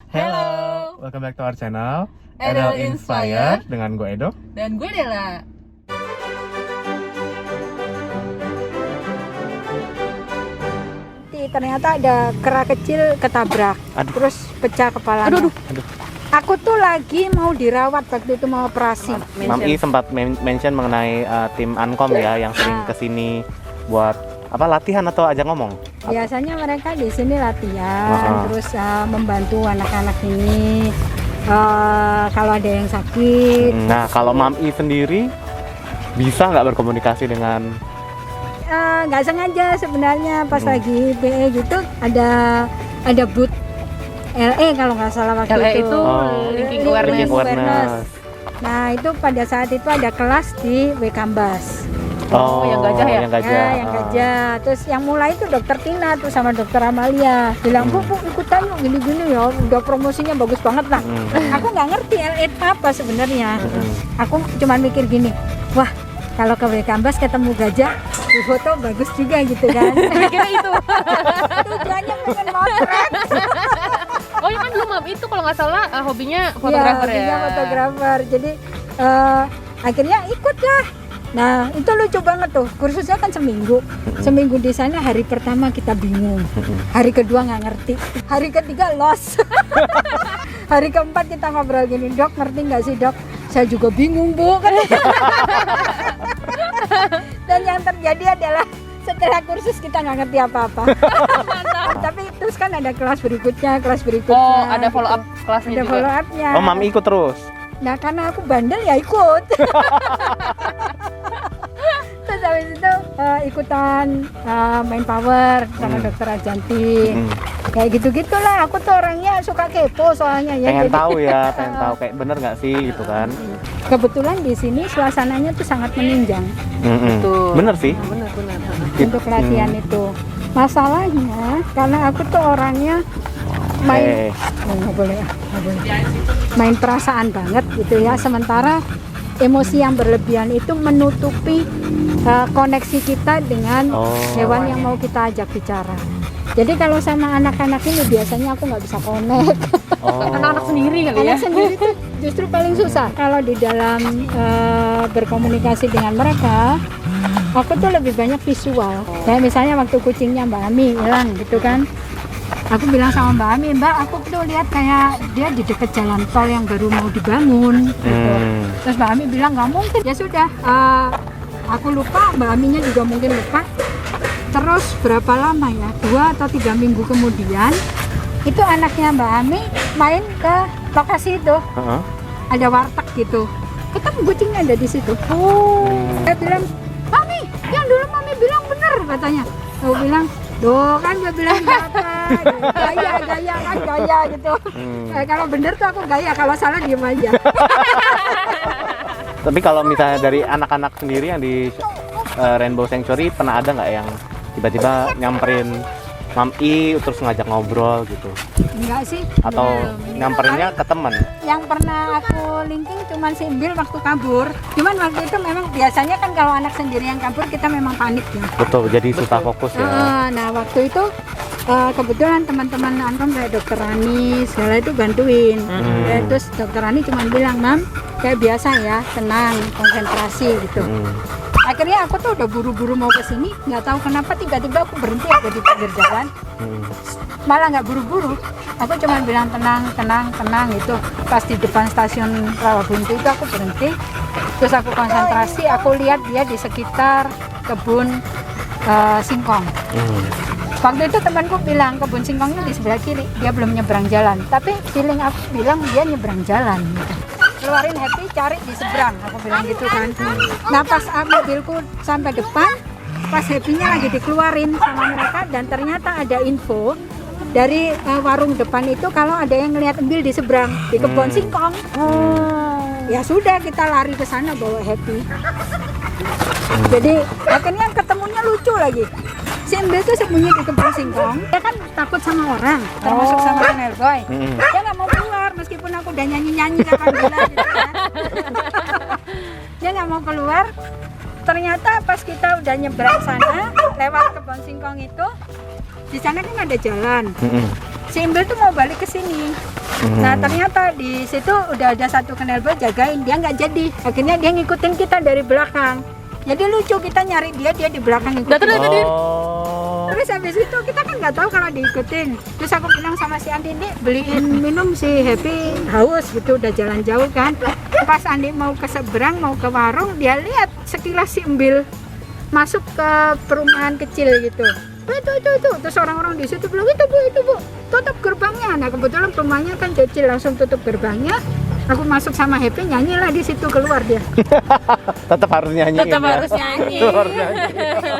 Hello, welcome back to our channel Edel Inspire. dengan gue Edo. Dan gue Dela. Ternyata ada kera kecil ketabrak, terus pecah kepalanya. Aduh. Aku tuh lagi mau dirawat waktu itu, mau operasi. Mam I sempat mention mengenai tim Ankom ya yang sering kesini buat apa latihan atau ajak ngomong. Biasanya mereka di sini latihan, terus membantu anak-anak ini kalau ada yang sakit. Nah, kalau Mam I sendiri bisa nggak berkomunikasi dengan? Nggak sengaja sebenarnya pas lagi PE gitu ada booth LE kalau nggak salah waktu LE itu. Linking Linking Awareness. Nah itu pada saat itu ada kelas di Wekambas. Yang gajah ya? Yang gajah. Yang gajah. Terus yang mulai itu Dokter Tina tuh sama Dokter Amalia bilang, Bu ikutan yuk gini-gini ya, udah promosinya bagus banget lah. Aku nggak ngerti LE apa sebenarnya. Aku cuma mikir gini, wah kalau ke Wekambas ketemu gajah di foto bagus juga gitu kan. Kira itu. Tujuannya pengen motret. Oh ya kan dulu Mam itu kalau nggak salah hobinya fotografer ya. Hobinya fotografer. Jadi akhirnya ikut lah. Nah itu lucu banget tuh, kursusnya kan seminggu. Seminggu di sana, hari pertama kita bingung, hari kedua nggak ngerti, hari ketiga lost. Hari keempat kita ngobrol gini, Dok ngerti nggak sih Dok? Saya juga bingung Bu. Dan yang terjadi adalah setelah kursus kita nggak ngerti apa-apa. Tapi terus kan ada kelas berikutnya. Oh, ada follow up kelasnya ada juga. follow up-nya. Oh, Mam ikut terus. Nah karena aku bandel ya ikut. Terus habis itu ikutan main power sama Dokter Ajanti. Kayak gitu-gitulah. Aku tuh orangnya suka kepo soalnya ya. Pengen Jadi, tahu ya, pengen tahu kayak bener nggak sih gitu kan. kebetulan di sini suasananya tuh sangat menunjang Betul. Bener sih. Bener. untuk latihan itu. Masalahnya karena aku tuh orangnya main nggak boleh. Main perasaan banget gitu ya. Sementara emosi yang berlebihan itu menutupi koneksi kita dengan hewan yang mau kita ajak bicara. Jadi kalau sama anak-anak ini biasanya aku nggak bisa connect. Anak-anak sendiri kali ya. Anak sendiri itu justru paling susah. Kalau di dalam berkomunikasi dengan mereka, aku tuh lebih banyak visual. Kayak misalnya waktu kucingnya Mbak Ami hilang gitu kan. Aku bilang sama Mbak Ami, Mbak aku tuh lihat kayak dia di dekat jalan tol yang baru mau dibangun gitu. Terus Mbak Ami bilang nggak mungkin. Ya sudah, aku lupa, Mbak Aminya juga mungkin lupa. Terus berapa lama ya, 2 atau 3 minggu kemudian itu anaknya Mbak Ami main ke lokasi itu. Ada warteg gitu, ketemu kucingnya ada di situ. Saya bilang, Mami, yang dulu Mami bilang bener katanya. Aku bilang, doh kan dia bilang apa, gaya gitu. Kalau bener tuh aku gaya, kalau salah diem aja. Tapi kalau misalnya dari anak-anak sendiri yang di Rainbow Sanctuary pernah ada nggak yang tiba-tiba nyamperin Mam I terus ngajak ngobrol gitu? Enggak sih. Atau nyamperinnya ke teman? Yang pernah aku linking cuman Simbil waktu kabur. Cuman waktu itu memang biasanya kan kalau anak sendiri yang kabur kita memang panik ya. Betul, jadi susah fokus ya. Nah waktu itu kebetulan teman-teman Ankom kayak Dokter Rani segala itu bantuin. Terus Dokter Rani cuma bilang, Mam kayak biasa ya, tenang, konsentrasi gitu. Akhirnya aku tuh udah buru-buru mau ke sini, nggak tahu kenapa tiba-tiba aku berhenti ada di pinggir jalan. Malah nggak buru-buru, aku cuma bilang tenang gitu. Pas di depan stasiun Rawabuntu itu aku berhenti, terus aku konsentrasi, aku lihat dia di sekitar kebun singkong. Waktu itu temanku bilang kebun singkongnya di sebelah kiri, dia belum nyebrang jalan. Tapi feeling aku bilang dia nyebrang jalan. Gitu. Keluarin Happy, cari di seberang, aku bilang gitu kan. Nah pas mobilku sampai depan, pas Happy-nya lagi dikeluarin sama mereka, dan ternyata ada info dari warung depan itu kalau ada yang ngelihat embil di seberang di kebun singkong. Ya sudah, kita lari ke sana bawa Happy. Jadi akhirnya ketemunya lucu lagi. Si embil tuh sembunyi di kebun singkong. Dia kan takut sama orang, termasuk sama Nel Boy. Dia nggak mau keluar meskipun aku udah nyanyi-nyanyi kapan bila gitu kan. Dia nggak mau keluar. Ternyata pas kita udah nyebrang sana, lewat kebun singkong itu, di sana kan ada jalan. si Imbel tuh mau balik ke sini. Nah ternyata di situ udah ada satu knalpot jagain, dia nggak jadi. Akhirnya dia ngikutin kita dari belakang. Jadi lucu, kita nyari dia di belakang ngikutin. Terus habis itu kita kan nggak tahu kalau diikutin. Terus aku bilang sama si Andi, "Dik, beliin minum, si Happy haus gitu, udah jalan jauh kan." Pas Andi mau ke seberang, mau ke warung, dia lihat sekilas si Embil masuk ke perumahan kecil gitu. Itu. Terus orang-orang di situ bilang, itu bu, tutup gerbangnya. Nah kebetulan perumahannya kan kecil, langsung tutup gerbangnya. Aku masuk sama Happy, nyanyilah di situ, keluar dia. Tetap harus nyanyi. Harus nyanyi.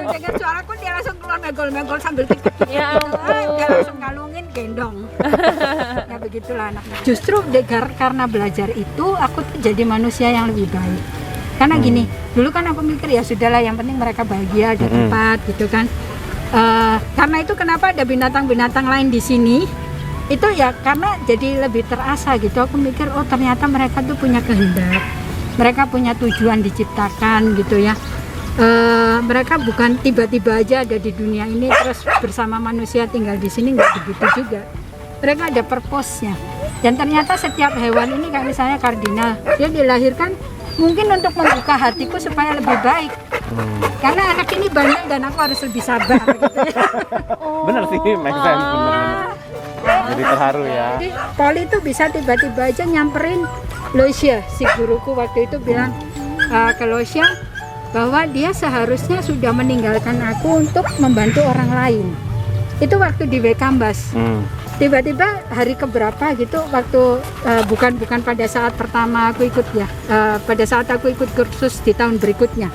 Dengan suaraku dia langsung keluar megol-megol sambil tiktok. Ya ampun. Dia langsung ngalungin gendong. Ya begitulah anaknya. Justru karena belajar itu aku tuh jadi manusia yang lebih baik. Karena gini, dulu kan aku mikir ya sudahlah, yang penting mereka bahagia, ada tempat gitu kan. Karena itu kenapa ada binatang-binatang lain di sini? Itu ya karena jadi lebih terasa gitu. Aku mikir, oh ternyata mereka tuh punya kehendak, mereka punya tujuan diciptakan gitu ya. Mereka bukan tiba-tiba aja ada di dunia ini terus bersama manusia tinggal di sini, nggak begitu juga. Mereka ada purpose-nya. Dan ternyata setiap hewan ini kayak misalnya kardinal, dia dilahirkan mungkin untuk membuka hatiku supaya lebih baik. Karena anak ini banyak dan aku harus lebih sabar gitu ya. Bener sih, make sense, bener. Jadi terharu ya. Jadi Poli itu bisa tiba-tiba aja nyamperin Loisya, si guruku waktu itu bilang ke Loisya bahwa dia seharusnya sudah meninggalkan aku untuk membantu orang lain. Itu waktu di Wekambas. Tiba-tiba hari keberapa gitu, waktu bukan pada saat pertama aku ikut ya, pada saat aku ikut kursus di tahun berikutnya.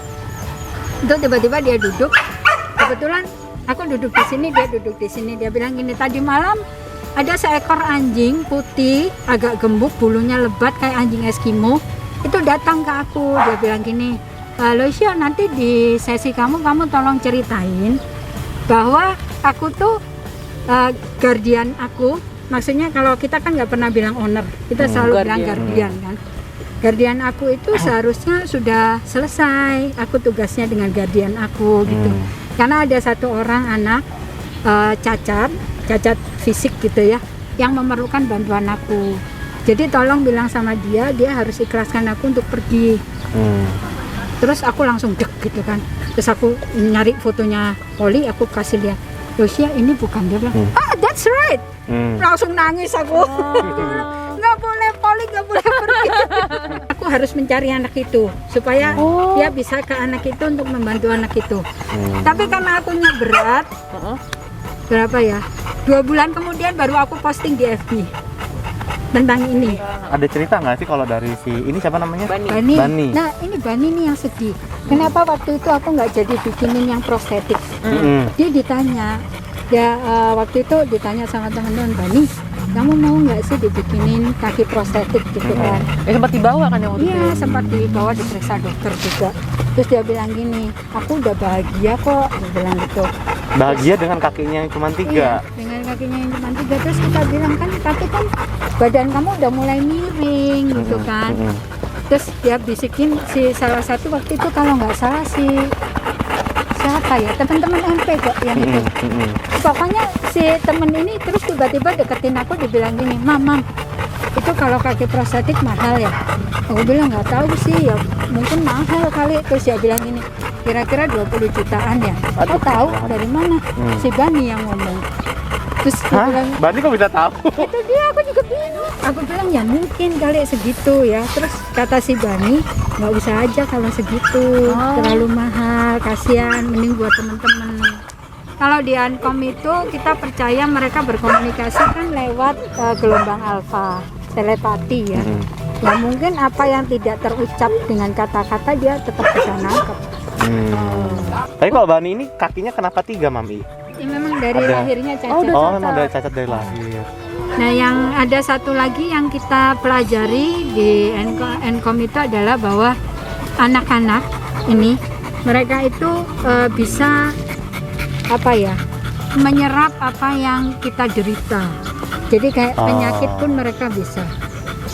Itu tiba-tiba dia duduk, kebetulan aku duduk di sini, dia duduk di sini. Dia bilang gini, tadi malam ada seekor anjing putih, agak gembuk, bulunya lebat kayak anjing Eskimo. Itu datang ke aku, dia bilang gini, Loisya, nanti di sesi kamu tolong ceritain bahwa aku tuh guardian aku. Maksudnya kalau kita kan nggak pernah bilang owner, kita selalu bilang guardian kan. Guardian aku itu seharusnya sudah selesai, aku tugasnya dengan guardian aku gitu. Karena ada satu orang anak cacat fisik gitu ya, yang memerlukan bantuan aku. Jadi tolong bilang sama dia harus ikhlaskan aku untuk pergi. Terus aku langsung dek gitu kan. Terus aku nyari fotonya Poli, aku kasih lihat. Loisya, ini bukan, dia bilang, that's right. Langsung nangis aku. Nggak boleh, Poli nggak boleh pergi. Aku harus mencari anak itu supaya dia bisa ke anak itu untuk membantu anak itu. Tapi karena akunya berat, berapa ya? 2 bulan kemudian baru aku posting di FB tentang ini. Ada cerita nggak sih kalau dari si ini siapa namanya? Bani. Nah ini Bani nih yang sedih. Kenapa waktu itu aku nggak jadi bikinin yang prostetik? Dia ditanya, waktu itu ditanya sama teman-teman, Bani, kamu mau nggak sih dibikinin kaki prostetik gitu kan? Sempat dibawa kan yang waktu itu? Iya, sempat dibawa, diperiksa dokter juga. Terus dia bilang gini, aku udah bahagia kok, dia bilang gitu. Bahagia dengan kakinya yang cuma 3? Iya, dengan kakinya yang cuma 3. Terus kita bilang kan, tapi kan badan kamu udah mulai miring gitu kan. Terus dia bisikin si salah satu waktu itu, kalau nggak salah si siapa ya, teman-teman MP kok yang itu. Pokoknya si temen ini terus tiba-tiba deketin aku, dibilang gini, Mam, itu kalau kaki prostetik mahal ya? Aku bilang nggak tahu sih ya, mungkin mahal kali. Terus dia bilang gini, kira-kira 20 jutaan ya. Aku tahu dari mana? Si Bani yang ngomong. Terus dia bilang, Bani kok bisa tahu? itu dia, aku juga bingung. Aku bilang ya mungkin kali segitu ya. Terus kata si Bani, nggak usah aja kalau segitu, terlalu mahal, kasihan, mending buat teman-teman. Kalau di Ankom itu kita percaya mereka berkomunikasi kan lewat gelombang alfa, telepati ya. Ya mungkin apa yang tidak terucap dengan kata-kata dia tetap bisa nangkep. Tapi kalau Bani ini kakinya kenapa 3, Mami? Ya memang dari lahirnya cacat. Memang dari cacat dari lahir. Nah yang ada satu lagi yang kita pelajari di Ankom itu adalah bahwa anak-anak ini mereka itu bisa menyerap apa yang kita derita. Jadi kayak penyakit pun mereka bisa.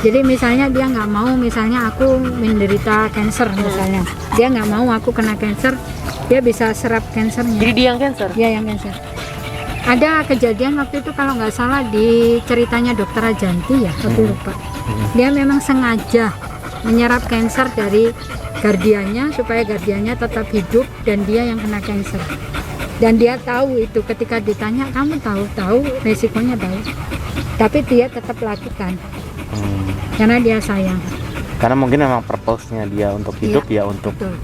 Jadi misalnya dia nggak mau, misalnya aku menderita cancer misalnya, dia nggak mau aku kena cancer, dia bisa serap cancernya. Jadi dia yang cancer? Dia yang cancer. Ada kejadian waktu itu kalau nggak salah di ceritanya dokter Ajanti ya, aku lupa. Dia memang sengaja menyerap cancer dari guardiannya supaya guardiannya tetap hidup dan dia yang kena cancer. Dan dia tahu itu, ketika ditanya kamu tahu resikonya tahu, tapi dia tetap lakukan karena dia sayang. Karena mungkin memang purpose-nya dia untuk hidup ya untuk Betul.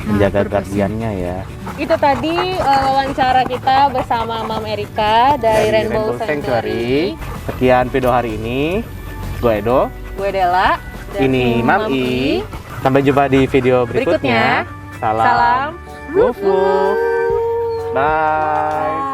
menjaga purpose-nya. guardiannya ya. Itu tadi wawancara kita bersama Mam Erika dari Rainbow Sanctuary. Sekian video hari ini. Gue Edo. Gue Dela. dan Ini Mam I. Sampai jumpa di video berikutnya. Salam. Wufu. Bye.